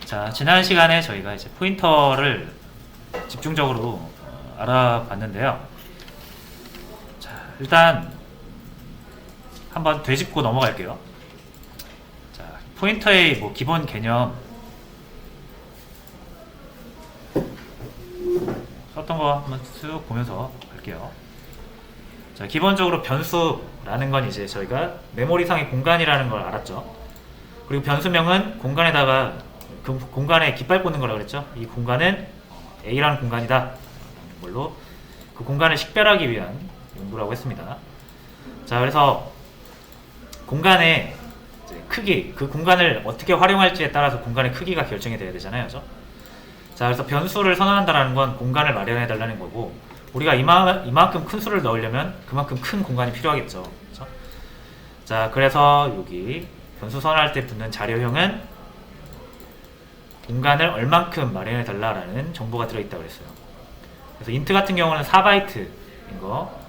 자, 지난 시간에 저희가 이제 포인터를 집중적으로 알아봤는데요. 자, 일단 한번 되짚고 넘어갈게요. 자, 포인터의 뭐 기본 개념 썼던 거 한번 쭉 보면서 갈게요. 자, 기본적으로 변수라는 건 이제 저희가 메모리상의 공간이라는 걸 알았죠. 그리고 변수명은 공간에다가 그 공간에 깃발 꽂는 거라고 그랬죠. 이 공간은 A라는 공간이다 라는 걸로 그 공간을 식별하기 위한 용도라고 했습니다. 자, 그래서 공간의 이제 크기, 그 공간을 어떻게 활용할지에 따라서 공간의 크기가 결정이 돼야 되잖아요. 그죠? 자, 그래서 변수를 선언한다는 건 공간을 마련해 달라는 거고, 우리가 이만큼 큰 수를 넣으려면 그만큼 큰 공간이 필요하겠죠. 그렇죠? 자, 그래서 여기 변수 선언할 때 붙는 자료형은 공간을 얼만큼 마련해 달라라는 정보가 들어있다고 그랬어요. 그래서 인트 같은 경우는 4바이트인 거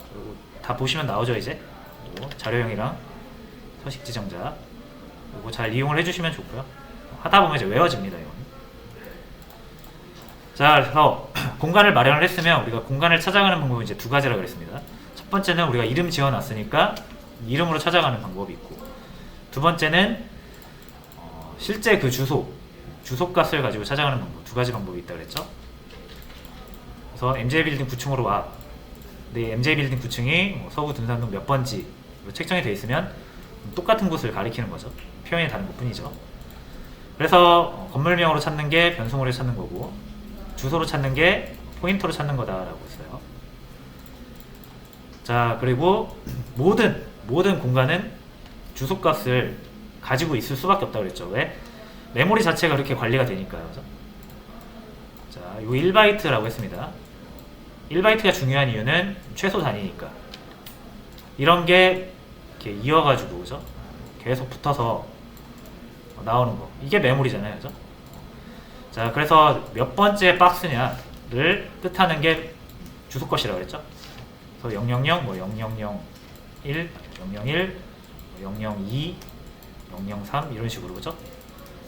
다 보시면 나오죠. 이제 자료형이랑 서식 지정자 이거 잘 이용을 해주시면 좋고요. 하다 보면 이제 외워집니다. 이건. 자, 그래서 공간을 마련을 했으면 우리가 공간을 찾아가는 방법은 이제 두 가지라고 그랬습니다. 첫 번째는 우리가 이름 지어놨으니까 이름으로 찾아가는 방법이 있고, 두 번째는 실제 그 주소값을 가지고 찾아가는 방법, 두 가지 방법이 있다고 그랬죠. 그래서 MJ빌딩 9층으로 와. 근데 MJ빌딩 9층이 서구 둔산동 몇 번지로 책정이 되어 있으면 똑같은 곳을 가리키는 거죠. 표현이 다른 것 뿐이죠. 그래서 건물명으로 찾는 게 변수모를 찾는 거고, 주소로 찾는 게 포인터로 찾는 거다라고 했어요. 자, 그리고 모든 공간은 주소값을 가지고 있을 수밖에 없다고 그랬죠. 왜? 메모리 자체가 그렇게 관리가 되니까요. 그죠? 자, 요 1바이트라고 했습니다. 1바이트가 중요한 이유는 최소 단위니까. 이런 게 이렇게 이어가지고, 그죠? 계속 붙어서 나오는 거. 이게 메모리잖아요. 그죠? 자, 그래서 몇 번째 박스냐를 뜻하는 게 주소값이라고 그랬죠? 그래서 000, 뭐 0001, 001, 002, 003 이런 식으로, 그죠?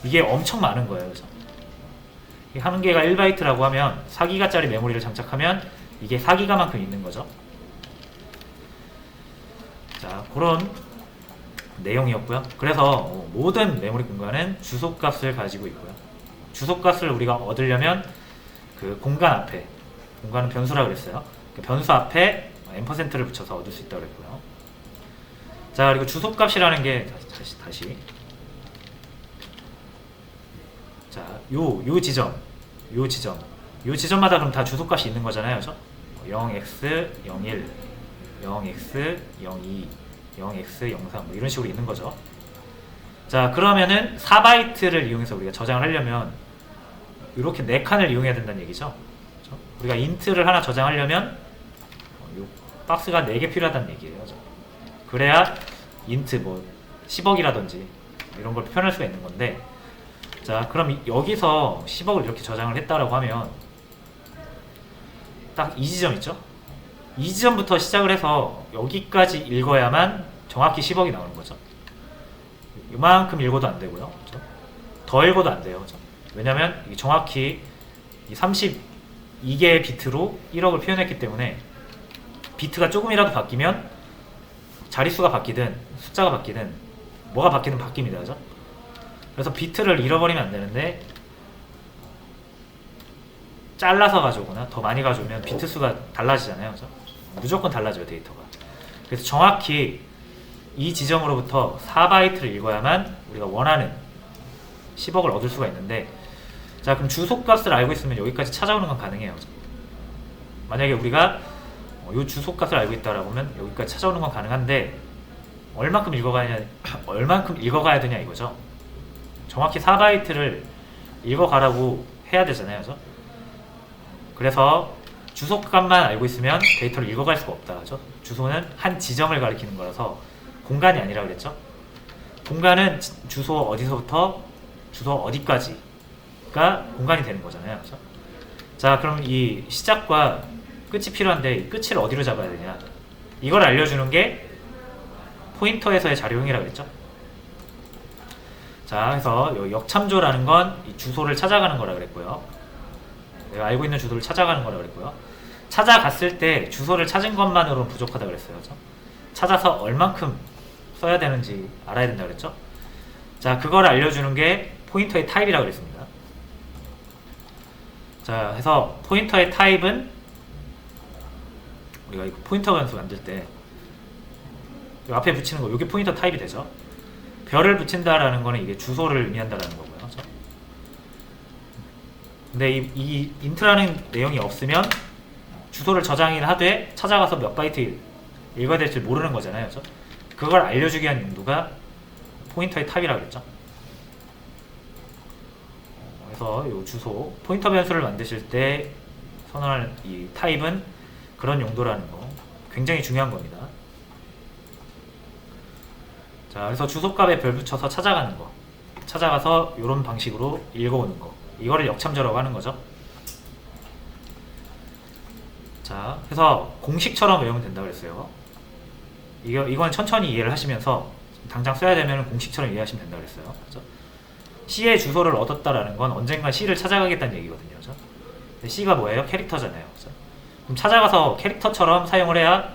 이게 엄청 많은 거예요. 그죠? 한 개가 1바이트라고 하면 4기가짜리 메모리를 장착하면 이게 4기가만큼 있는 거죠. 자, 그런 내용이었고요. 그래서 모든 메모리 공간은 주소값을 가지고 있고요. 주소값을 우리가 얻으려면 그 공간 앞에, 공간은 변수라고 그랬어요. 그 변수 앞에 %를 붙여서 얻을 수 있다고 그랬고요. 자, 그리고 주소값이라는 게 다시 자, 요 지점마다 그럼 다 주소값이 있는 거잖아요. 그죠? 0x, 01, 0x, 02, 0x, 03 뭐 이런 식으로 있는 거죠. 자, 그러면은 4바이트를 이용해서 우리가 저장을 하려면 이렇게 4칸을 이용해야 된다는 얘기죠. 그렇죠? 우리가 인트를 하나 저장하려면 요 박스가 4개 필요하다는 얘기예요. 그렇죠? 그래야 인트 뭐 10억이라든지 이런 걸 표현할 수가 있는 건데, 자, 그럼 여기서 10억을 이렇게 저장을 했다라고 하면 딱 이 지점 있죠? 이 지점부터 시작을 해서 여기까지 읽어야만 정확히 10억이 나오는 거죠. 이만큼 읽어도 안 되고요. 그렇죠? 더 읽어도 안 돼요. 그렇죠? 왜냐면 이게 정확히 이 32개의 비트로 1억을 표현했기 때문에 비트가 조금이라도 바뀌면 자릿수가 바뀌든 숫자가 바뀌든 뭐가 바뀌든 바뀝니다. 그렇죠? 그래서 비트를 잃어버리면 안 되는데, 잘라서 가져오거나 더 많이 가져오면 비트 수가 달라지잖아요. 그렇죠? 무조건 달라져요, 데이터가. 그래서 정확히 이 지점으로부터 4바이트를 읽어야만 우리가 원하는 10억을 얻을 수가 있는데, 자, 그럼 주소값을 알고 있으면 여기까지 찾아오는 건 가능해요. 그렇죠? 만약에 우리가 이 주소값을 알고 있다라고 하면 여기까지 찾아오는 건 가능한데, 얼만큼 읽어가야 되냐 이거죠. 정확히 4바이트를 읽어가라고 해야 되잖아요. 그죠? 그래서 주소값만 알고 있으면 데이터를 읽어갈 수가 없다. 그죠? 주소는 한 지점을 가리키는 거라서 공간이 아니라 그랬죠. 공간은 주소 어디서부터 주소 어디까지가 공간이 되는 거잖아요. 그죠? 자, 그럼 이 시작과 끝이 필요한데 이 끝을 어디로 잡아야 되냐, 이걸 알려주는 게 포인터에서의 자료형이라고 했죠. 자, 그래서 요 역참조라는 건 이 주소를 찾아가는 거라 그랬고요. 내가 알고 있는 주소를 찾아가는 거라 그랬고요. 찾아갔을 때 주소를 찾은 것만으로는 부족하다 그랬어요. 그죠? 찾아서 얼만큼 써야 되는지 알아야 된다 그랬죠? 자, 그걸 알려주는 게 포인터의 타입이라고 그랬습니다. 자, 해서 포인터의 타입은 우리가 이거 포인터 변수 만들 때 앞에 붙이는 거, 이게 포인터 타입이 되죠. 별을 붙인다라는 거는 이게 주소를 의미한다라는 거고요. 그렇죠? 근데 이 int라는 내용이 없으면 주소를 저장이나 하되 찾아가서 몇 바이트 읽어야 될지 모르는 거잖아요. 그렇죠? 그걸 알려주기 위한 용도가 포인터의 타입이라고 그랬죠. 그래서 이 주소, 포인터 변수를 만드실 때 선언할 이 타입은 그런 용도라는 거 굉장히 중요한 겁니다. 자, 그래서 주소값에 별 붙여서 찾아가는 거, 찾아가서 이런 방식으로 읽어오는 거, 이거를 역참조라고 하는 거죠. 자, 그래서 공식처럼 외우면 된다고 그랬어요. 이건 천천히 이해를 하시면서 당장 써야 되면 공식처럼 이해하시면 된다고 그랬어요. 그렇죠? C의 주소를 얻었다라는 건 언젠가 C를 찾아가겠다는 얘기거든요. 그렇죠? 근데 C가 뭐예요? 캐릭터잖아요. 그렇죠? 그럼 찾아가서 캐릭터처럼 사용을 해야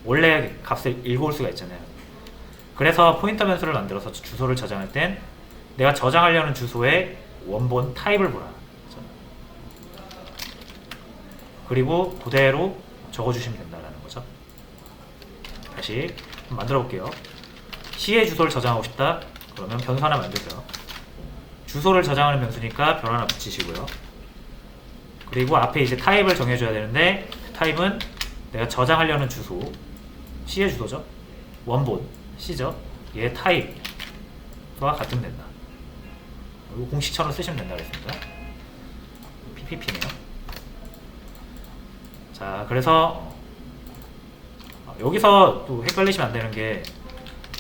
원래 값을 읽어올 수가 있잖아요. 그래서 포인터 변수를 만들어서 주소를 저장할 땐 내가 저장하려는 주소의 원본 타입을 보라. 그렇죠? 그리고 그대로 적어주시면 된다는 거죠. 다시 만들어 볼게요. C의 주소를 저장하고 싶다. 그러면 변수 하나 만들죠. 주소를 저장하는 변수니까 별 하나 붙이시고요. 그리고 앞에 이제 타입을 정해줘야 되는데 타입은 내가 저장하려는 주소, C의 주소죠. 원본 C죠. 얘 타입과 같으면 된다. 이거 공식처럼 쓰시면 된다 그랬습니다. PPP네요. 자, 그래서 여기서 또 헷갈리시면 안 되는 게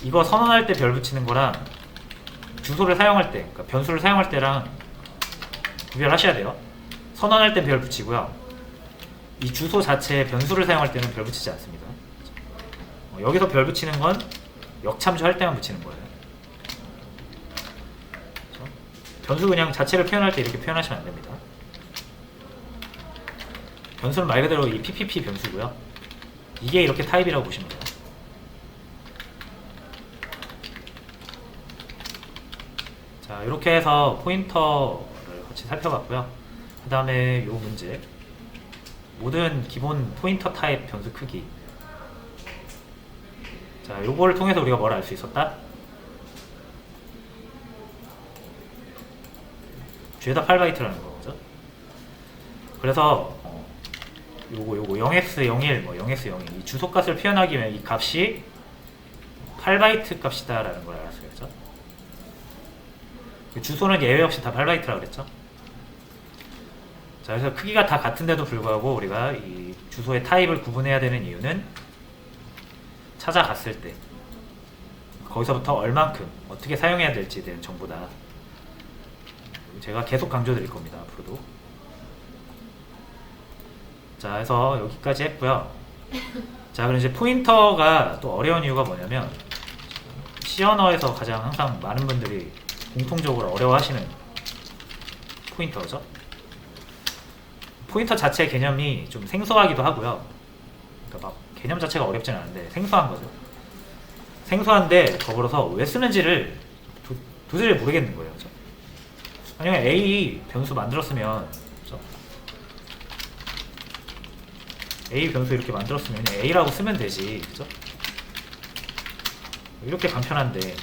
이거 선언할 때 별 붙이는 거랑 주소를 사용할 때, 그러니까 변수를 사용할 때랑 구별하셔야 돼요. 선언할 때 별 붙이고요. 이 주소 자체에 변수를 사용할 때는 별 붙이지 않습니다. 여기서 별 붙이는 건 역참조할 때만 붙이는 거예요. 그렇죠? 변수 그냥 자체를 표현할 때 이렇게 표현하시면 안 됩니다. 변수는 말 그대로 이 PPP 변수고요. 이게 이렇게 타입이라고 보시면 돼요. 자, 이렇게 해서 포인터를 같이 살펴봤고요. 그 다음에 요 문제, 모든 기본 포인터 타입 변수 크기. 자, 요거를 통해서 우리가 뭘 알 수 있었다? 죄다 8바이트라는 거죠. 그래서 요거 0x01, 뭐 0x01 이 주소값을 표현하기 위해 이 값이 8바이트 값이다라는 걸 알았어요. 그렇죠? 주소는 예외 없이 다 8바이트라고 그랬죠. 자, 그래서 크기가 다 같은데도 불구하고 우리가 이 주소의 타입을 구분해야 되는 이유는 찾아갔을 때 거기서부터 얼만큼 어떻게 사용해야 될지에 대한 정보다. 제가 계속 강조드릴 겁니다. 앞으로도. 자, 그래서 여기까지 했고요. 자, 그럼 이제 포인터가 또 어려운 이유가 뭐냐면 C 언어에서 가장 항상 많은 분들이 공통적으로 어려워하시는 포인터죠. 포인터 자체 개념이 좀 생소하기도 하고요. 그러니까 막 개념 자체가 어렵진 않은데 생소한 거죠. 생소한데 더불어서 왜 쓰는지를 도저히 모르겠는 거예요. 그렇죠? 만약에 A 변수 만들었으면, 그렇죠? A 변수 이렇게 만들었으면 그냥 A라고 쓰면 되지, 그죠? 이렇게 간편한데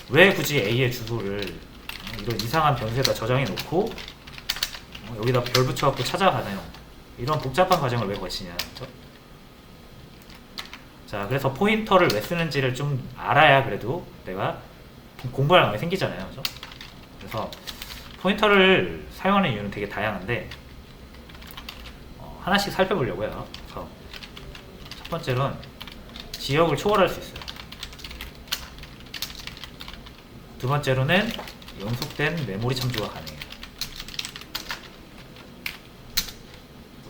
왜 굳이 A의 주소를 이런 이상한 변수에다 저장해 놓고 여기다 별 붙여갖고 찾아가나요? 이런 복잡한 과정을 왜 거치냐, 그죠? 자, 그래서 포인터를 왜 쓰는지를 좀 알아야 그래도 내가 공부할 마음이 생기잖아요, 그죠? 그래서 포인터를 사용하는 이유는 되게 다양한데 하나씩 살펴보려고요. 그래서 첫 번째로는 지역을 초월할 수 있어요. 두 번째로는 연속된 메모리 참조가 가능해요.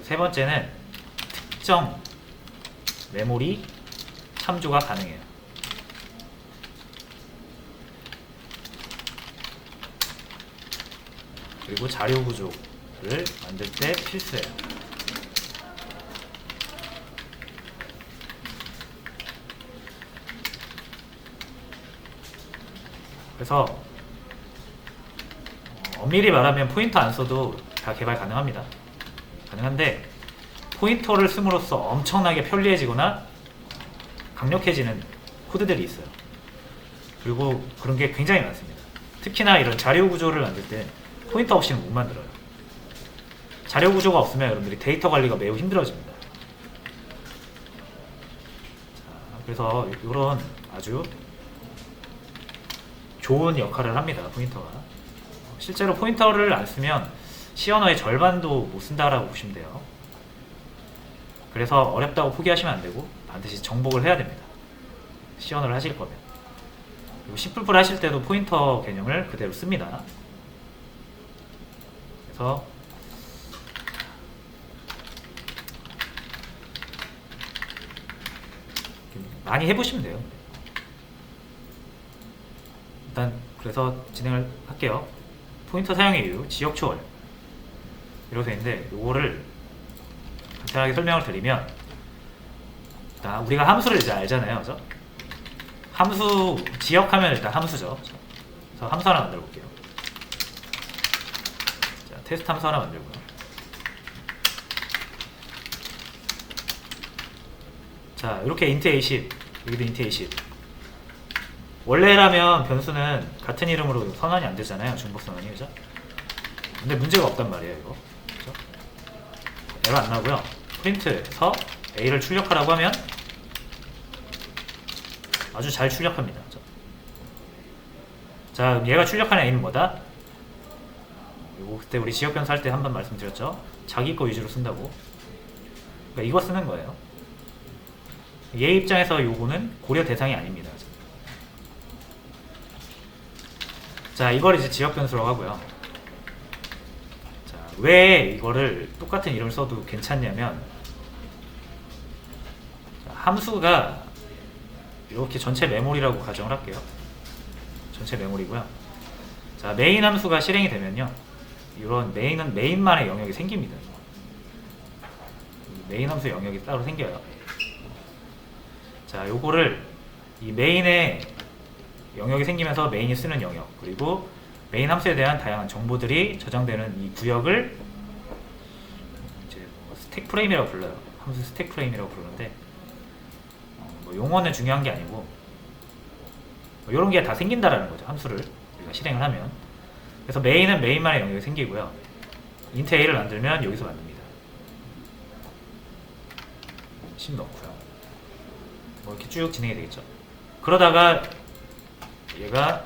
세 번째는 특정 메모리 참조가 가능해요. 그리고 자료 구조를 만들 때 필수예요. 그래서 엄밀히 말하면 포인터 안 써도 다 개발 가능합니다. 가능한데 포인터를 씀으로써 엄청나게 편리해지거나 강력해지는 코드들이 있어요. 그리고 그런 게 굉장히 많습니다. 특히나 이런 자료 구조를 만들 때 포인터 없이는 못 만들어요. 자료 구조가 없으면 여러분들이 데이터 관리가 매우 힘들어집니다. 자, 그래서 이런 아주 좋은 역할을 합니다. 포인터가. 실제로 포인터를 안 쓰면 C 언어의 절반도 못 쓴다라고 보시면 돼요. 그래서 어렵다고 포기하시면 안 되고 반드시 정복을 해야 됩니다. C 언어를 하실 거면. 그리고 C++ 하실 때도 포인터 개념을 그대로 씁니다. 그래서 많이 해보시면 돼요. 일단 그래서 진행을 할게요. 포인터 사용의 이유, 지역 초월 이렇게 있는데 요거를 간단하게 설명을 드리면 일단 우리가 함수를 이제 알잖아요. 그죠? 함수, 지역하면 일단 함수죠. 그래서 함수 하나 만들어 볼게요. 자, 테스트 함수 하나 만들고요. 자, 이렇게 int a10, 여기도 int a10. 원래라면 변수는 같은 이름으로 선언이 안 되잖아요. 중복 선언이, 그죠? 근데 문제가 없단 말이에요, 이거. 그죠? 에러 안 나고요. 프린트에서 a를 출력하라고 하면 아주 잘 출력합니다. 그죠? 자, 그럼 얘가 출력하는 a는 뭐다? 이거 그때 우리 지역 변수 할 때 한번 말씀드렸죠? 자기 거 위주로 쓴다고. 그러니까 이거 쓰는 거예요. 얘 입장에서 요거는 고려 대상이 아닙니다. 자, 이걸 이제 지역 변수라고 하고요. 자, 왜 이거를 똑같은 이름을 써도 괜찮냐면, 자, 함수가 이렇게 전체 메모리라고 가정을 할게요. 전체 메모리고요. 자, 메인 함수가 실행이 되면요, 이런 메인은 메인만의 영역이 생깁니다. 메인 함수 영역이 따로 생겨요. 자, 요거를 이 메인의 영역이 생기면서 메인이 쓰는 영역, 그리고 메인 함수에 대한 다양한 정보들이 저장되는 이 구역을 이제 뭐 스택 프레임이라고 불러요. 함수 스택 프레임이라고 부르는데 뭐 용어는 중요한 게 아니고 뭐 이런 게 다 생긴다라는 거죠. 함수를 우리가 실행을 하면. 그래서 메인은 메인만의 영역이 생기고요. int a를 만들면 여기서 만듭니다. 10 넣고요. 뭐 이렇게 쭉 진행이 되겠죠. 그러다가 얘가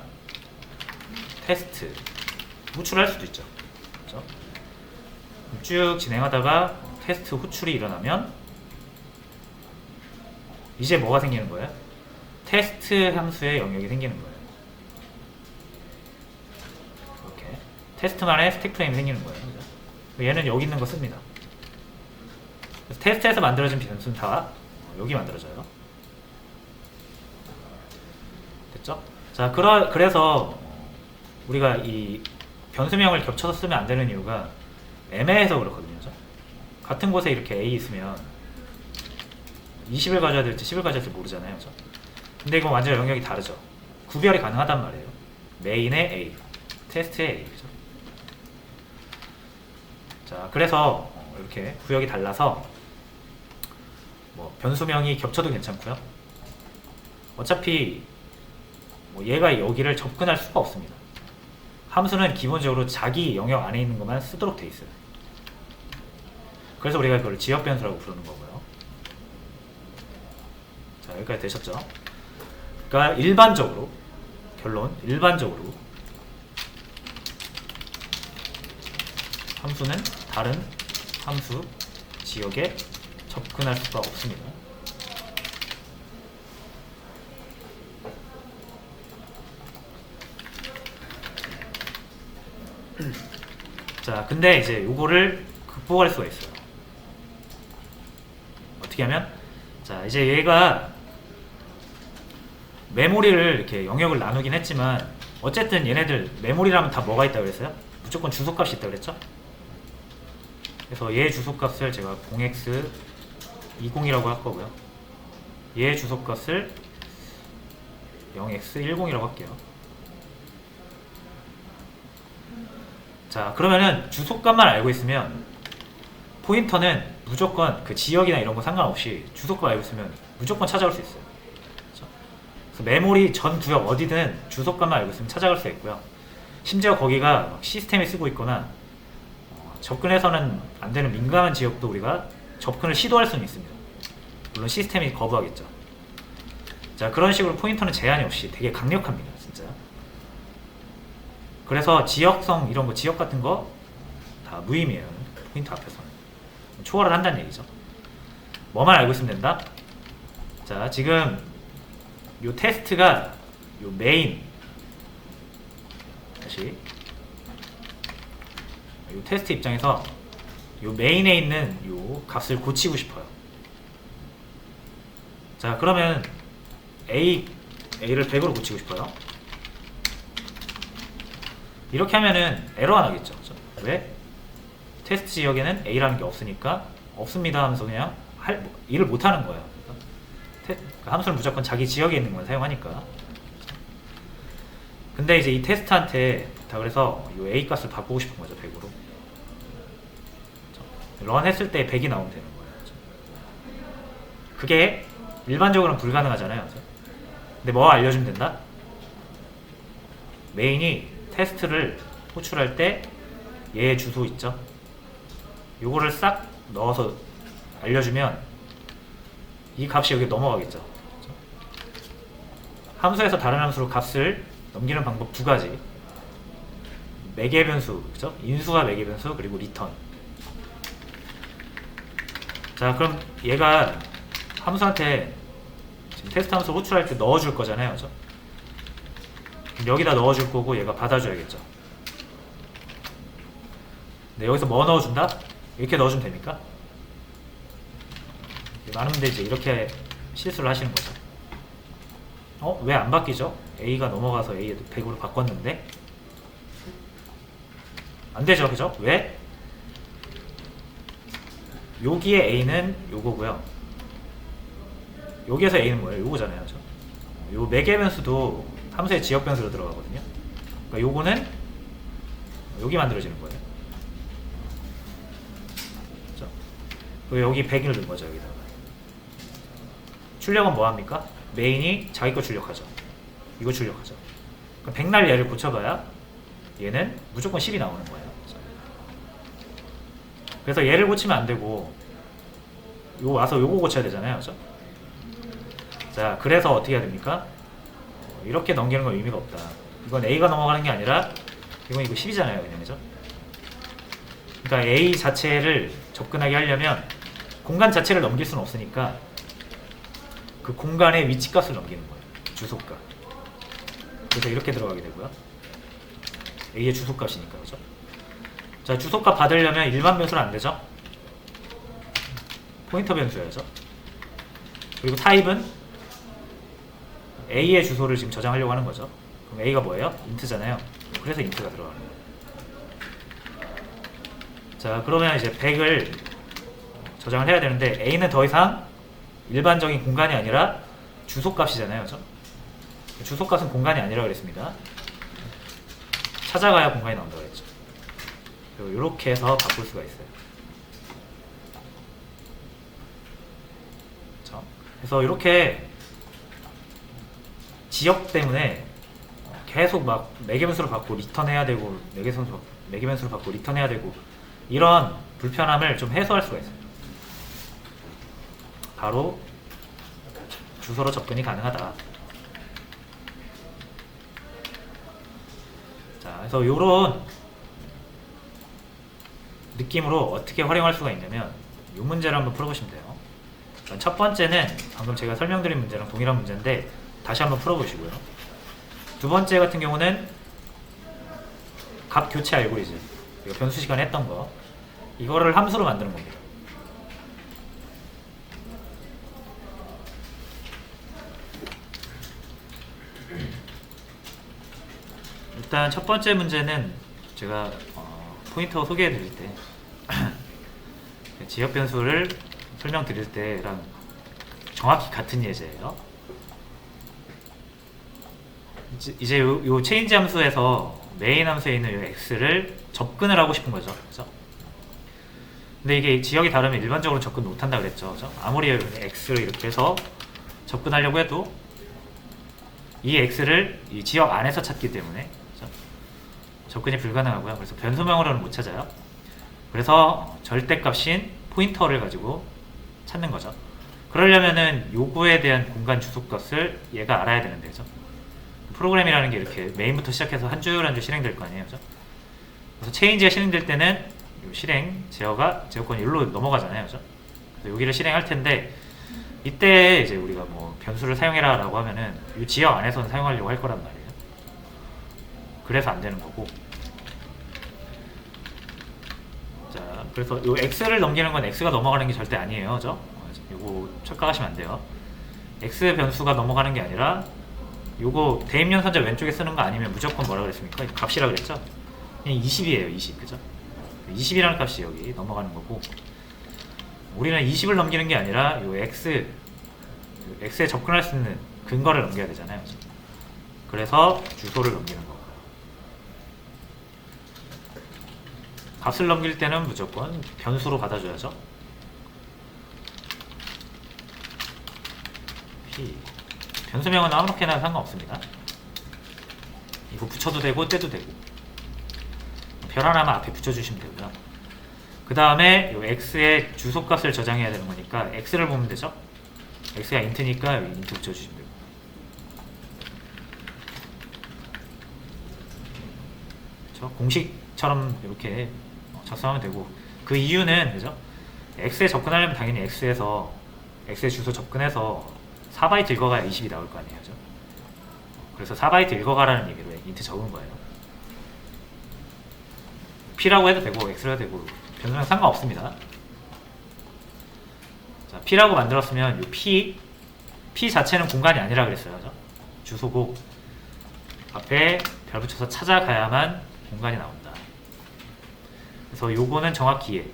테스트 호출할 수도 있죠. 그렇죠? 쭉 진행하다가 테스트 호출이 일어나면 이제 뭐가 생기는 거예요? 테스트 함수의 영역이 생기는 거예요. 이렇게 테스트만의 스택 프레임이 생기는 거예요. 그죠? 얘는 여기 있는 거 씁니다. 그래서 테스트에서 만들어진 변수는 다 여기 만들어져요. 됐죠? 자, 그래서 우리가 이 변수명을 겹쳐서 쓰면 안 되는 이유가 애매해서 그렇거든요. 그죠? 같은 곳에 이렇게 A 있으면 20을 가져야 될지 10을 가져야 될지 모르잖아요. 그죠? 근데 이건 완전 영역이 다르죠. 구별이 가능하단 말이에요. 메인의 A, 테스트의 A. 그죠? 자, 그래서 이렇게 구역이 달라서 뭐 변수명이 겹쳐도 괜찮고요. 어차피 뭐 얘가 여기를 접근할 수가 없습니다. 함수는 기본적으로 자기 영역 안에 있는 것만 쓰도록 돼 있어요. 그래서 우리가 그걸 지역 변수라고 부르는 거고요. 자, 여기까지 되셨죠? 그러니까 일반적으로 결론, 일반적으로 함수는 다른 함수 지역에 접근할 수가 없습니다. 자, 근데 이제 요거를 극복할 수가 있어요. 어떻게 하면? 자, 이제 얘가 메모리를 이렇게 영역을 나누긴 했지만 어쨌든 얘네들 메모리라면 다 뭐가 있다고 그랬어요? 무조건 주소값이 있다 그랬죠? 그래서 얘 주소값을 제가 0x20이라고 할 거고요. 얘 주소값을 0x10이라고 할게요. 자, 그러면은 주소값만 알고 있으면 포인터는 무조건 그 지역이나 이런 거 상관없이 주소값 알고 있으면 무조건 찾아올 수 있어요. 그래서 메모리 전 구역 어디든 주소값만 알고 있으면 찾아갈 수 있고요. 심지어 거기가 시스템이 쓰고 있거나 접근해서는 안 되는 민감한 지역도 우리가 접근을 시도할 수는 있습니다. 물론 시스템이 거부하겠죠. 자, 그런 식으로 포인터는 제한이 없이 되게 강력합니다, 진짜. 그래서 지역성 이런 거, 지역 같은 거 다 무의미해요, 포인터 앞에서는. 초월을 한다는 얘기죠. 뭐만 알고 있으면 된다? 자, 지금 요 테스트가 요 메인, 다시 요 테스트 입장에서 요 메인에 있는 요 값을 고치고 싶어요. 자, 그러면 A를 100으로 고치고 싶어요. 이렇게 하면은 에러가 나겠죠. 그렇죠? 왜? 테스트 지역에는 A라는 게 없으니까 없습니다 하면서 그냥 일을 못하는 거예요. 그러니까 함수는 무조건 자기 지역에 있는 걸 사용하니까. 근데 이제 이 테스트한테 다 그래서 이 A 값을 바꾸고 싶은 거죠. 100으로. 런 했을 때 100이 나오면 되는 거예요. 그게 일반적으로는 불가능하잖아요. 근데 뭐 알려주면 된다? 메인이 테스트를 호출할 때 얘 주소 있죠? 요거를 싹 넣어서 알려주면 이 값이 여기 넘어가겠죠. 함수에서 다른 함수로 값을 넘기는 방법 두 가지. 매개 변수, 그죠? 인수가 매개 변수, 그리고 리턴. 자, 그럼 얘가 함수한테 지금 테스트 함수 호출할 때 넣어줄 거잖아요, 그죠? 여기다 넣어줄 거고 얘가 받아줘야겠죠. 네, 여기서 뭐 넣어준다? 이렇게 넣어주면 됩니까? 많은 분들이 이제 이렇게 실수를 하시는 거죠. 왜 안 바뀌죠? A가 넘어가서 A에 100으로 바꿨는데 안 되죠, 그죠? 왜? 여기에 A는 요거고요. 여기에서 A는 뭐예요? 요거잖아요, 그죠? 요 매개 변수도 함수의 지역 변수로 들어가거든요. 그러니까 요거는 여기 만들어지는 거예요. 그죠? 그리고 여기 100을 넣은 거죠, 여기다가. 출력은 뭐 합니까? 메인이 자기 거 출력하죠. 이거 출력하죠. 그럼 백날 얘를 고쳐봐야 얘는 무조건 10이 나오는 거예요. 그래서 얘를 고치면 안 되고 요 와서 요거 고쳐야 되잖아요, 그죠? 자, 그래서 어떻게 해야 됩니까? 이렇게 넘기는 건 의미가 없다. 이건 A가 넘어가는 게 아니라 이거 10이잖아요, 그냥, 그죠? 그러니까 A 자체를 접근하게 하려면 공간 자체를 넘길 수는 없으니까 그 공간의 위치값을 넘기는 거예요. 주소값. 그래서 이렇게 들어가게 되고요. A의 주소값이니까, 그죠? 자, 주소값 받으려면 일반 변수는 안 되죠? 포인터 변수여야죠. 그리고 타입은 A의 주소를 지금 저장하려고 하는 거죠. 그럼 A가 뭐예요? 인트잖아요. 그래서 인트가 들어가는 거예요. 자, 그러면 이제 100을 저장을 해야 되는데 A는 더 이상 일반적인 공간이 아니라 주소값이잖아요, 그죠? 주소값은 공간이 아니라 그랬습니다. 찾아가야 공간이 나온다고 했죠. 그리고 이렇게 해서 바꿀 수가 있어요. 그렇죠? 그래서 이렇게 지역 때문에 계속 막 매개변수로 받고 리턴해야 되고 매개변수로 받고 리턴해야 되고 이런 불편함을 좀 해소할 수가 있어요. 바로 주소로 접근이 가능하다. 자, 그래서 이런 느낌으로 어떻게 활용할 수가 있냐면 이 문제를 한번 풀어보시면 돼요. 첫 번째는 방금 제가 설명드린 문제랑 동일한 문제인데 다시 한번 풀어보시고요. 두 번째 같은 경우는 값 교체 알고리즘, 이거 변수 시간에 했던 거, 이거를 함수로 만드는 겁니다. 일단 첫 번째 문제는 제가 포인터 소개해 드릴 때 지역 변수를 설명드릴 때랑 정확히 같은 예제예요. 이제 요 체인지 함수에서 메인 함수에 있는 요 x를 접근을 하고 싶은 거죠. 그죠? 근데 이게 지역이 다르면 일반적으로 접근 못 한다 그랬죠. 그죠? 아무리 x를 이렇게 해서 접근하려고 해도 이 x를 이 지역 안에서 찾기 때문에 그죠? 접근이 불가능하고요. 그래서 변수명으로는 못 찾아요. 그래서 절대값인 포인터를 가지고 찾는 거죠. 그러려면은 요구에 대한 공간 주소값을 얘가 알아야 되는데, 그죠? 프로그램이라는 게 이렇게 메인부터 시작해서 한 줄 한 줄 실행될 거 아니에요, 그죠? 그래서 체인지가 실행될 때는 요 실행 제어권이 여기로 넘어가잖아요, 그죠? 그래서 여기를 실행할 텐데 이때 이제 우리가 뭐 변수를 사용해라라고 하면은 이 지역 안에서는 사용하려고 할 거란 말이에요. 그래서 안 되는 거고. 자, 그래서 요 x를 넘기는 건 x가 넘어가는 게 절대 아니에요, 그죠? 요거 착각하시면 안 돼요. x 변수가 넘어가는 게 아니라 요거 대입연산자 왼쪽에 쓰는 거 아니면 무조건 뭐라 그랬습니까? 값이라 그랬죠? 그냥 20이에요, 20, 그죠? 20이라는 값이 여기 넘어가는 거고, 우리는 20을 넘기는 게 아니라 요 x에 접근할 수 있는 근거를 넘겨야 되잖아요. 그래서 주소를 넘기는 거고요. 값을 넘길 때는 무조건 변수로 받아줘야죠. p 변수명은 아무렇게나 상관없습니다. 이거 붙여도 되고 떼도 되고, 별 하나만 앞에 붙여주시면 되고요. 그 다음에 요 x의 주소값을 저장해야 되는 거니까 x를 보면 되죠. x가 int니까 여기 int 붙여주시면 되고, 그렇죠? 공식처럼 이렇게 작성하면 되고, 그 이유는 그죠? x에 접근하려면 당연히 x의 주소 접근해서 4바이트 읽어가야 20이 나올 거 아니에요, 그죠? 그래서 4바이트 읽어가라는 얘기로 int 적은 거예요. p라고 해도 되고 x라고 해도 되고 변수랑 상관없습니다. 자, p라고 만들었으면 이 p 자체는 공간이 아니라 그랬어요, 그죠? 주소고 앞에 별 붙여서 찾아가야만 공간이 나온다. 그래서 요거는 정확히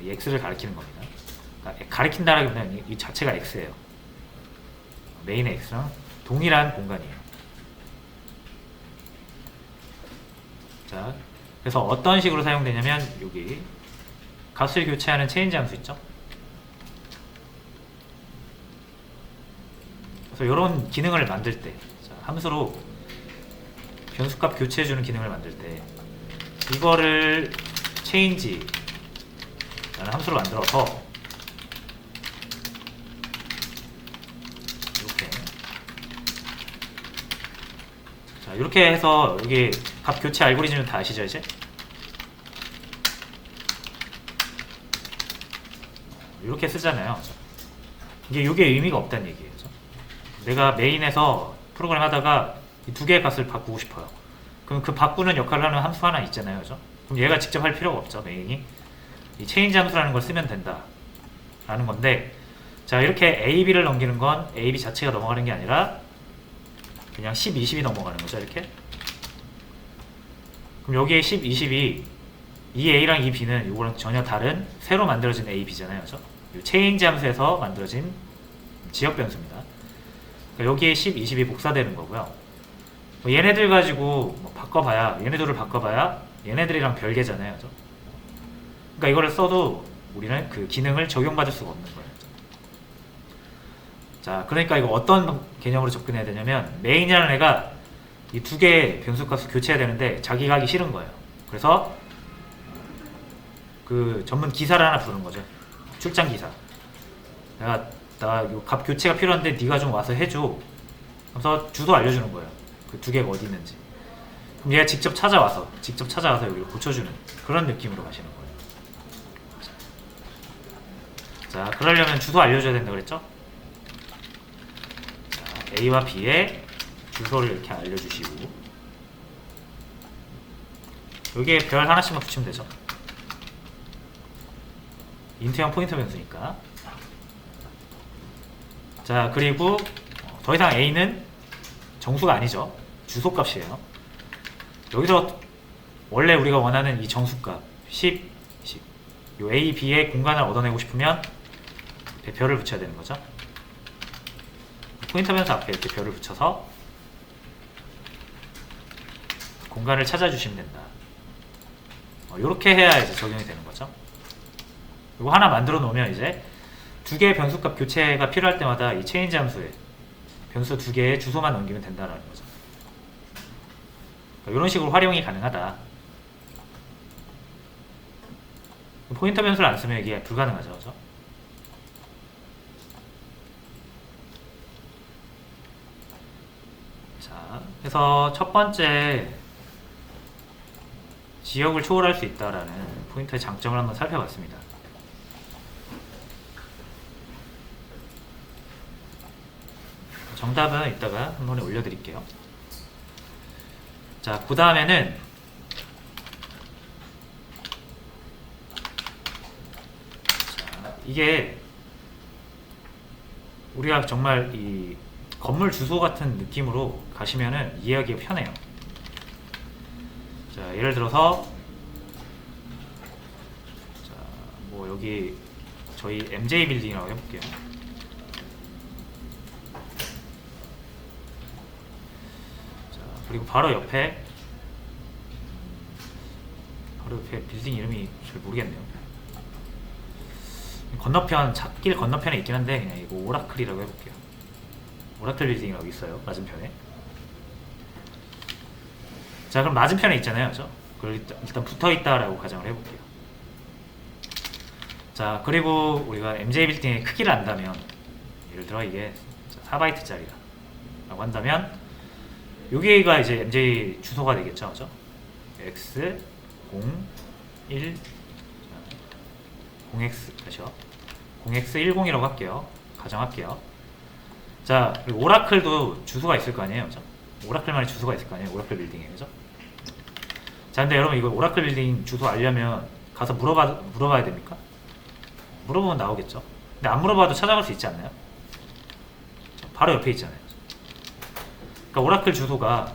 이 x를 가리키는 겁니다. 그러니까 가리킨다라기보다는 이 자체가 x예요. 메인의 x랑 동일한 공간이에요. 자, 그래서 어떤 식으로 사용되냐면 여기 값을 교체하는 체인지 함수 있죠? 그래서 이런 기능을 만들 때, 자, 함수로 변수값 교체해주는 기능을 만들 때 이거를 change라는 함수로 만들어서 이렇게 해서 여기 값 교체 알고리즘은 다 아시죠 이제? 이렇게 쓰잖아요. 이게 의미가 없다는 얘기예요. 내가 메인에서 프로그램 하다가 이 두 개의 값을 바꾸고 싶어요. 그럼 그 바꾸는 역할을 하는 함수 하나 있잖아요. 그죠? 그럼 얘가 직접 할 필요가 없죠. 메인이 이 체인지 함수라는 걸 쓰면 된다 라는 건데, 자, 이렇게 A, B를 넘기는 건 A, B 자체가 넘어가는 게 아니라 그냥 10, 20이 넘어가는 거죠. 이렇게. 그럼 여기에 10, 20이 이 A랑 이 B는 이거랑 전혀 다른 새로 만들어진 A, B잖아요. 그죠? 체인지 함수에서 만들어진 지역 변수입니다. 그러니까 여기에 10, 20이 복사되는 거고요. 뭐 얘네들 가지고 뭐 얘네들을 바꿔봐야 얘네들이랑 별개잖아요. 그죠? 그러니까 이거를 써도 우리는 그 기능을 적용받을 수가 없는 거예요. 자, 그러니까 이거 어떤 개념으로 접근해야 되냐면, 메인이라는 애가 이 두 개의 변수값을 교체해야 되는데 자기가 하기 싫은 거예요. 그래서 그 전문 기사를 하나 부르는 거죠. 출장 기사. 나 요 값 교체가 필요한데 네가 좀 와서 해줘. 그래서 주소 알려주는 거예요. 그 두 개가 어디 있는지. 그럼 얘가 직접 찾아와서 여기를 고쳐주는 그런 느낌으로 가시는 거예요. 자, 그러려면 주소 알려줘야 된다 그랬죠? 자, A와 B의 주소를 이렇게 알려주시고, 여기에 별 하나씩만 붙이면 되죠. 인트형 포인터 변수니까. 자, 그리고 더 이상 A는 정수가 아니죠. 주소값이에요. 여기서 원래 우리가 원하는 이 정수값 10, 20, 요 A, B의 공간을 얻어내고 싶으면 별을 붙여야 되는 거죠. 포인터 변수 앞에 이렇게 별을 붙여서 공간을 찾아주시면 된다. 이렇게 해야 이제 적용이 되는 거죠. 이거 하나 만들어 놓으면 이제 두 개의 변수값 교체가 필요할 때마다 이 체인지 함수에 변수 두 개의 주소만 넘기면 된다는 거죠. 이런 식으로 활용이 가능하다. 포인터 변수를 안 쓰면 이게 불가능하죠. 그죠? 자, 그래서 첫 번째 지역을 초월할 수 있다라는 포인터의 장점을 한번 살펴봤습니다. 정답은 이따가 한 번에 올려드릴게요. 자, 그 다음에는 이게 우리가 정말 이 건물 주소 같은 느낌으로 가시면은 이해하기가 편해요. 자, 예를 들어서 자, 뭐 여기 저희 MJ 빌딩이라고 해볼게요. 자, 그리고 바로 옆에 빌딩 이름이 잘 모르겠네요. 건너편, 찻길 건너편에 있긴 한데 그냥 이거 오라클이라고 해볼게요. 오라클 빌딩이라고 있어요, 맞은편에. 자, 그럼 맞은편에 있잖아요, 그죠? 그걸 일단 붙어있다라고 가정을 해볼게요. 자, 그리고 우리가 MJ 빌딩의 크기를 안다면, 예를 들어 이게 4바이트짜리라고 한다면 여기가 이제 MJ 주소가 되겠죠, 그죠? x 0 1 0x 그렇죠? 0x10이라고 할게요. 가정할게요. 자, 그리고 오라클도 주소가 있을 거 아니에요, 그죠? 오라클만의 주소가 있을 거 아니에요, 오라클 빌딩에, 그죠? 자, 근데 여러분 이거 오라클 빌딩 주소 알려면 가서 물어봐야 됩니까? 물어보면 나오겠죠. 근데 안 물어봐도 찾아갈 수 있지 않나요? 바로 옆에 있잖아요. 그러니까 오라클 주소가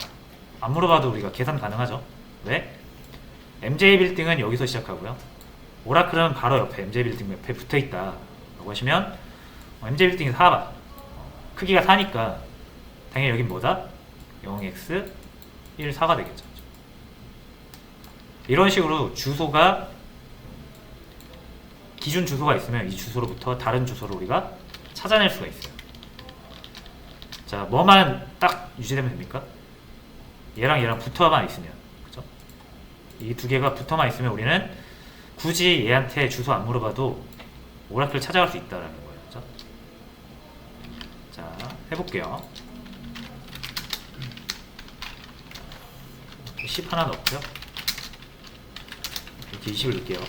안 물어봐도 우리가 계산 가능하죠. 왜? MJ 빌딩은 여기서 시작하고요. 오라클은 바로 옆에 MJ 빌딩 옆에 붙어있다 라고 하시면 MJ 빌딩이 4바 크기가 4니까 당연히 여긴 뭐다? 0x 1 4가 되겠죠. 이런 식으로 주소가 기준 주소가 있으면 이 주소로부터 다른 주소를 우리가 찾아낼 수가 있어요. 자, 뭐만 딱 유지되면 됩니까? 얘랑 붙어만 있으면, 그죠? 이 두 개가 붙어만 있으면 우리는 굳이 얘한테 주소 안 물어봐도 오라클 찾아갈 수 있다라는 거예요, 그죠? 자, 해볼게요. 10 하나 넣고요. 이렇게 20을 넣을게요.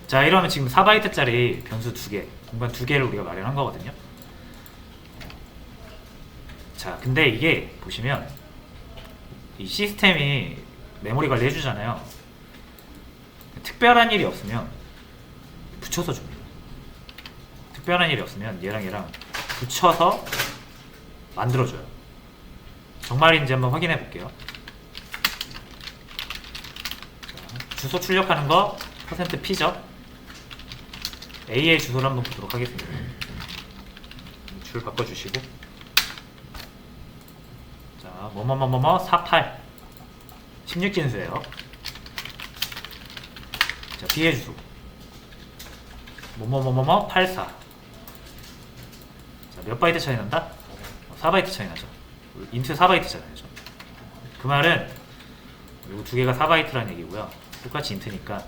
자, 이러면 지금 4바이트짜리 변수 2개, 공간 2개를 우리가 마련한 거거든요. 자, 근데 이게 보시면 이 시스템이 메모리 관리 해주잖아요. 특별한 일이 없으면 붙여서 줍니다. 특별한 일이 없으면 얘랑 붙여서 만들어줘요. 정말인지 한번 확인해 볼게요. 자, 주소 출력하는 거 %p죠. A의 주소를 한번 보도록 하겠습니다. 줄 바꿔주시고, 자, 뭐뭐뭐뭐뭐 48 16진수예요. 자, B의 주소 뭐뭐뭐뭐뭐 84. 자, 몇 바이트 차이 난다? 4바이트 차이 나죠. 인트 4바이트잖아요. 그 말은 이 두 개가 4바이트라는 얘기고요. 똑같이 인트니까.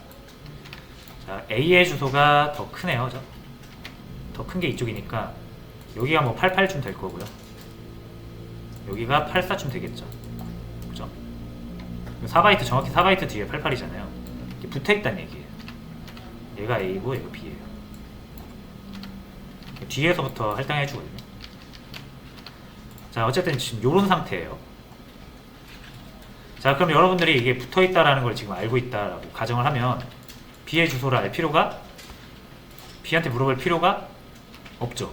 자, A의 주소가 더 크네요, 그죠? 더 큰 게 이쪽이니까 여기가 뭐 88쯤 될 거고요. 여기가 84쯤 되겠죠. 그죠? 4바이트, 정확히 4바이트 뒤에 88이잖아요. 이게 붙어있다는 얘기예요. 얘가 A고 얘가 B예요. 뒤에서부터 할당해주거든요. 자, 어쨌든 지금 요런 상태예요. 자, 그럼 여러분들이 이게 붙어있다라는 걸 지금 알고 있다라고 가정을 하면 B의 주소를 알 필요가, B한테 물어볼 필요가 없죠.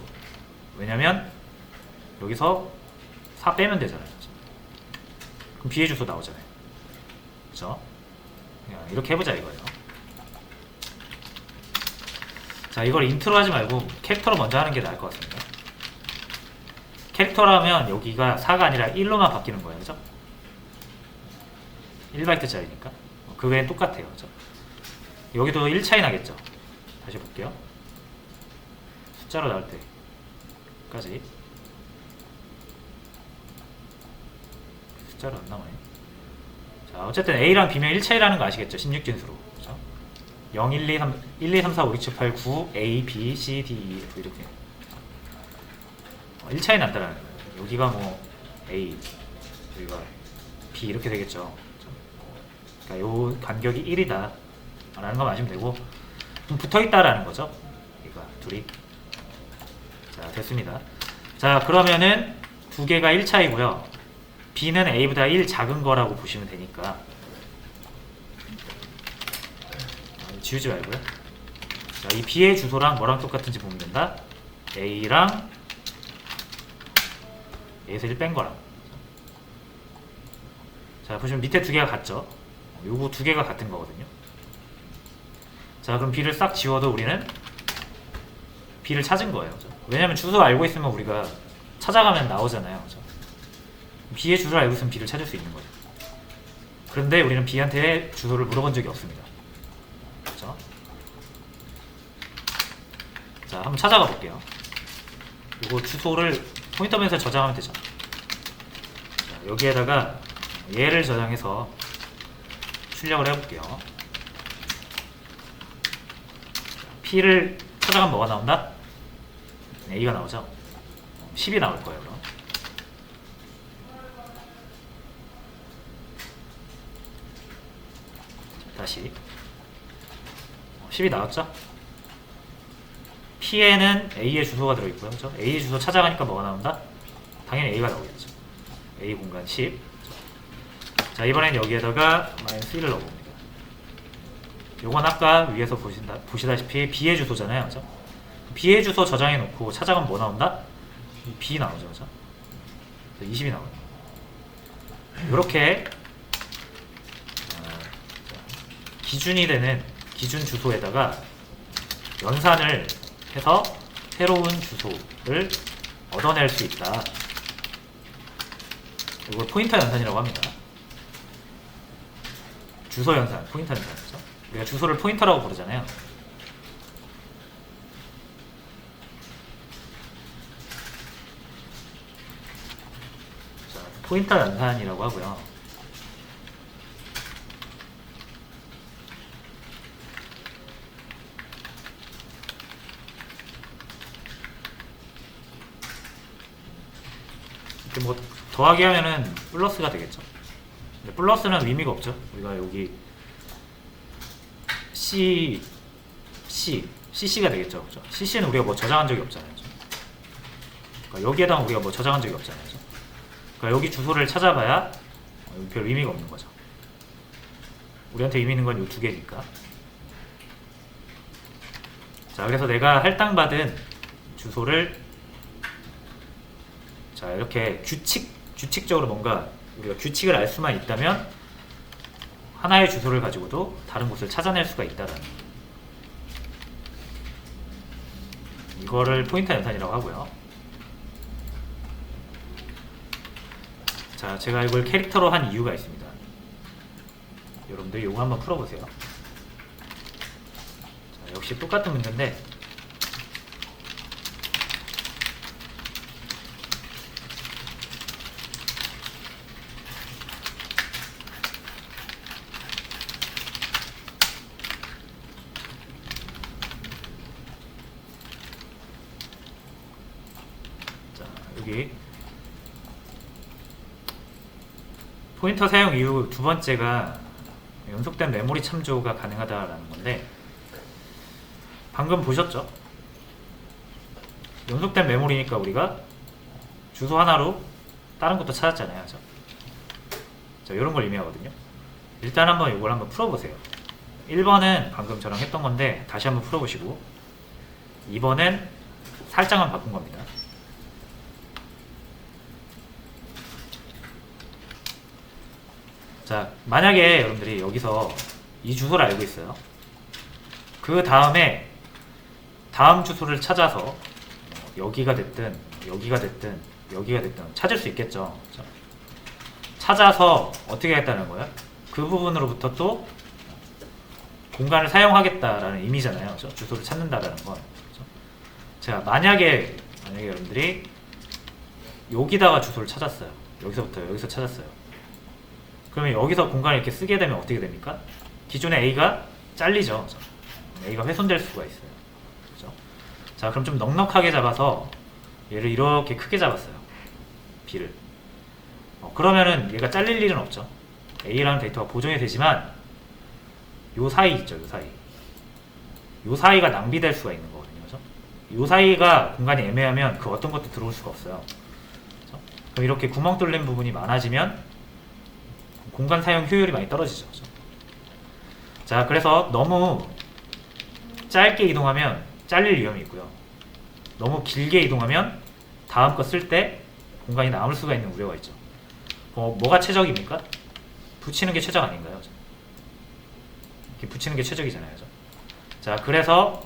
왜냐면 여기서 4 빼면 되잖아요. 그럼 B의 주소 나오잖아요. 그렇죠? 이렇게 해보자 이거예요. 자, 이걸 인트로 하지 말고 캐릭터로 먼저 하는 게 나을 것 같습니다. 캐릭터라면 여기가 4가 아니라 1로만 바뀌는 거예요. 그죠? 1바이트짜리니까. 그 외엔 똑같아요. 그죠? 여기도 1 차이 나겠죠? 다시 볼게요. 숫자로 나올 때까지. 숫자로 안 나오네. 자, 어쨌든 A랑 B면 1차이라는 거 아시겠죠? 16진수로. 그죠? 0, 1, 2, 3, 1, 2, 3, 4, 5, 6, 7, 8, 9, A, B, C, D, E, F 이렇게 1차이 난다라는 거예요. 여기가 뭐 A, 여기가 B 이렇게 되겠죠. 그러니까 요 간격이 1이다 라는 거 아시면 되고, 좀 붙어있다라는 거죠. 여기가 둘이. 자, 됐습니다. 자, 그러면은 두 개가 1차이고요. B는 A보다 1 작은 거라고 보시면 되니까 지우지 말고요. 자, 이 B의 주소랑 뭐랑 똑같은지 보면 된다. A랑 A에서 1 뺀 거랑. 자, 보시면 밑에 두 개가 같죠? 요거 두 개가 같은 거거든요. 자, 그럼 B를 싹 지워도 우리는 B를 찾은 거예요. 그죠? 왜냐면 주소 알고 있으면 우리가 찾아가면 나오잖아요. 그죠? B의 주소를 알고 있으면 B를 찾을 수 있는 거죠. 그런데 우리는 B한테 주소를 물어본 적이 없습니다. 그렇죠? 자, 한번 찾아가 볼게요. 이거 주소를 포인터 메모에 저장하면 되죠. 자, 여기에다가 얘를 저장해서 출력을 해볼게요. P를 찾아가면 뭐가 나온다? A가 나오죠. 10이 나올 거예요. 그럼. 다시 10이 나왔죠? P에는 A의 주소가 들어있고요. 그렇죠? A의 주소 찾아가니까 뭐가 나온다? 당연히 A가 나오겠죠. A 공간 10. 자, 이번엔 여기에다가 -1을 넣어봅니다. 요건 아까 위에서 보시다시피 B의 주소잖아요. 그죠? B의 주소 저장해 놓고 찾아가면 뭐 나온다? B 나오죠. 그죠? 20이 나와요. 요렇게 기준이 되는 기준 주소에다가 연산을 해서 새로운 주소를 얻어낼 수 있다. 이걸 포인터 연산이라고 합니다. 주소 연산, 포인터 연산이죠. 우리가 주소를 포인터라고 부르잖아요. 자, 포인터 연산이라고 하고요. 이렇게 뭐 더하기 하면은 플러스가 되겠죠. 근데 플러스는 의미가 없죠. 우리가 여기 CC가 되겠죠. 그죠? CC는 우리가 뭐 저장한 적이 없잖아요. 그러니까 여기에다가 우리가 뭐 저장한 적이 없잖아요. 그죠? 그러니까 여기 주소를 찾아봐야 별 의미가 없는 거죠. 우리한테 의미 있는 건 이 두 개니까. 자, 그래서 내가 할당받은 주소를 자, 이렇게 규칙적으로 뭔가 우리가 규칙을 알 수만 있다면 하나의 주소를 가지고도 다른 곳을 찾아낼 수가 있다라는 이거를 포인터 연산이라고 하고요. 자, 제가 이걸 캐릭터로 한 이유가 있습니다. 여러분들 이거 한번 풀어보세요. 자, 역시 똑같은 문제인데 여기 포인터 사용 이유 두 번째가 연속된 메모리 참조가 가능하다라는 건데, 방금 보셨죠? 연속된 메모리니까 우리가 주소 하나로 다른 것도 찾았잖아요. 그죠? 자, 이런 걸 의미하거든요. 일단 한번 이걸 한번 풀어보세요. 1번은 방금 저랑 했던 건데 다시 한번 풀어보시고, 2번은 살짝만 바꾼 겁니다. 자, 만약에 여러분들이 여기서 이 주소를 알고 있어요. 그 다음에 다음 주소를 찾아서 여기가 됐든 여기가 됐든 여기가 됐든 찾을 수 있겠죠. 그렇죠? 찾아서 어떻게 하겠다는 거예요? 그 부분으로부터 또 공간을 사용하겠다라는 의미잖아요. 그렇죠? 주소를 찾는다라는 건. 그렇죠? 제가 만약에 여러분들이 여기다가 주소를 찾았어요. 여기서 찾았어요. 그러면 여기서 공간을 이렇게 쓰게 되면 어떻게 됩니까? 기존의 A가 잘리죠. 그렇죠? A가 훼손될 수가 있어요. 그렇죠? 자, 그럼 좀 넉넉하게 잡아서 얘를 이렇게 크게 잡았어요. B를. 그러면은 얘가 잘릴 일은 없죠. A라는 데이터가 보존이 되지만 요 사이 있죠. 요 사이. 요 사이가 낭비될 수가 있는 거거든요. 그죠? 요 사이가 공간이 애매하면 그 어떤 것도 들어올 수가 없어요. 그죠? 그럼 이렇게 구멍 뚫린 부분이 많아지면 공간 사용 효율이 많이 떨어지죠. 그죠? 자, 그래서 너무 짧게 이동하면 잘릴 위험이 있고요. 너무 길게 이동하면 다음 거 쓸 때 공간이 남을 수가 있는 우려가 있죠. 뭐가 최적입니까? 붙이는 게 최적 아닌가요? 그죠? 이렇게 붙이는 게 최적이잖아요. 그죠? 자, 그래서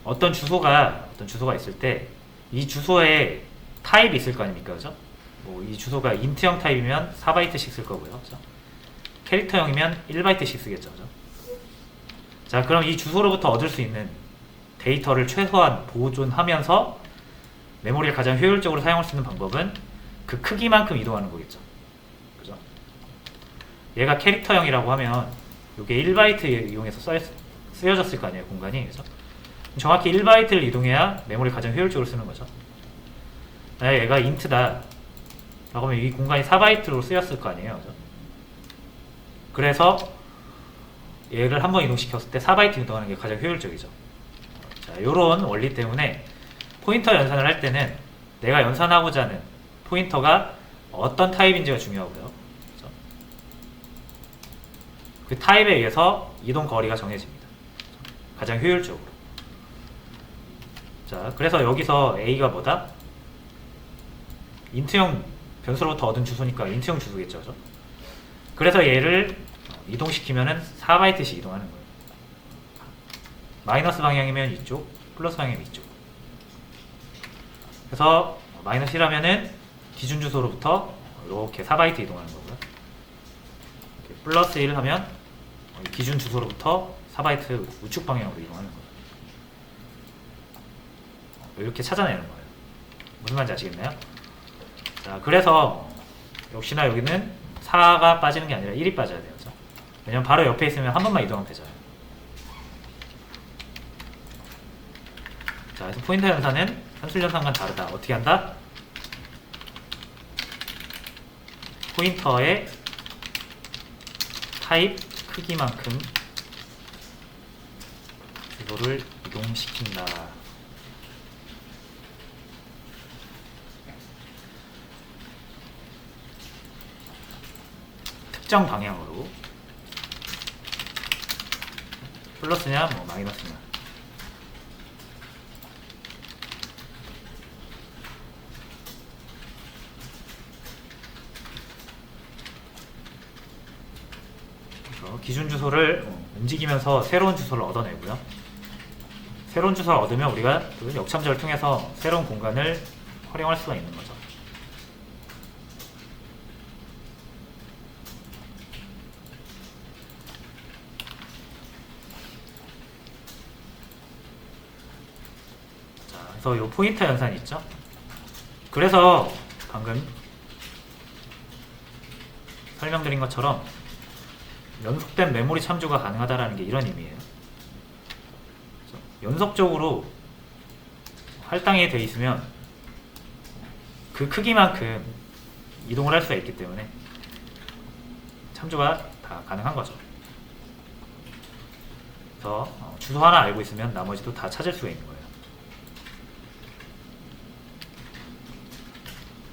어떤 주소가 있을 때 이 주소에 타입이 있을 거 아닙니까? 그죠? 이 주소가 인트형 타입이면 4바이트씩 쓸 거고요. 그죠? 캐릭터형이면 1바이트씩 쓰겠죠. 그죠? 자, 그럼 이 주소로부터 얻을 수 있는 데이터를 최소한 보존하면서 메모리를 가장 효율적으로 사용할 수 있는 방법은 그 크기만큼 이동하는 거겠죠. 그죠? 얘가 캐릭터형이라고 하면 이게 1바이트 이용해서 쓰여졌을 거 아니에요, 공간이. 그죠? 정확히 1바이트를 이동해야 메모리를 가장 효율적으로 쓰는 거죠. 얘가 인트다 라고 하면 이 공간이 4바이트로 쓰였을 거 아니에요. 그죠? 그래서 얘를 한번 이동시켰을 때 4바이트 이동하는 게 가장 효율적이죠. 자, 요런 원리 때문에 포인터 연산을 할 때는 내가 연산하고자 하는 포인터가 어떤 타입인지가 중요하고요. 그렇죠? 그 타입에 의해서 이동 거리가 정해집니다. 가장 효율적으로. 자, 그래서 여기서 A가 뭐다? 인트형 변수로부터 얻은 주소니까 인트형 주소겠죠. 그죠? 그래서 얘를 이동시키면은 4바이트씩 이동하는 거예요. 마이너스 방향이면 이쪽, 플러스 방향이면 이쪽. 그래서 마이너스 1하면은 기준 주소로부터 이렇게 4바이트 이동하는 거고요. 플러스 1 하면 기준 주소로부터 4바이트 우측 방향으로 이동하는 거예요. 이렇게 찾아내는 거예요. 무슨 말인지 아시겠나요? 자, 그래서 역시나 여기는 4가 빠지는 게 아니라 1이 빠져야 돼요. 그렇죠? 왜냐면 바로 옆에 있으면 한 번만 이동하면 되잖아요. 자, 그래서 포인터 연산은 산술 연산과는 다르다. 어떻게 한다? 포인터의 타입 크기만큼 주소를 이동시킨다. 특정 방향으로. 플러스냐 뭐 마이너스냐. 기준 주소를 움직이면서 새로운 주소를 얻어내고요. 새로운 주소를 얻으면 우리가 역참조를 통해서 새로운 공간을 활용할 수가 있는 거죠. 자, 그래서 이 포인터 연산이 있죠. 그래서 방금 설명드린 것처럼 연속된 메모리 참조가 가능하다는 게 이런 의미예요. 연속적으로 할당이 되어 있으면 그 크기만큼 이동을 할 수가 있기 때문에 참조가 다 가능한 거죠. 그래서 주소 하나 알고 있으면 나머지도 다 찾을 수가 있는 거예요.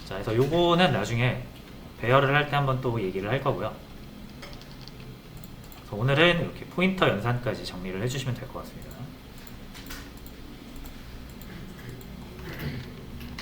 자, 그래서 요거는 나중에 배열을 할 때 한번 또 얘기를 할 거고요. 오늘은 이렇게 포인터 연산까지 정리를 해주시면 될 것 같습니다.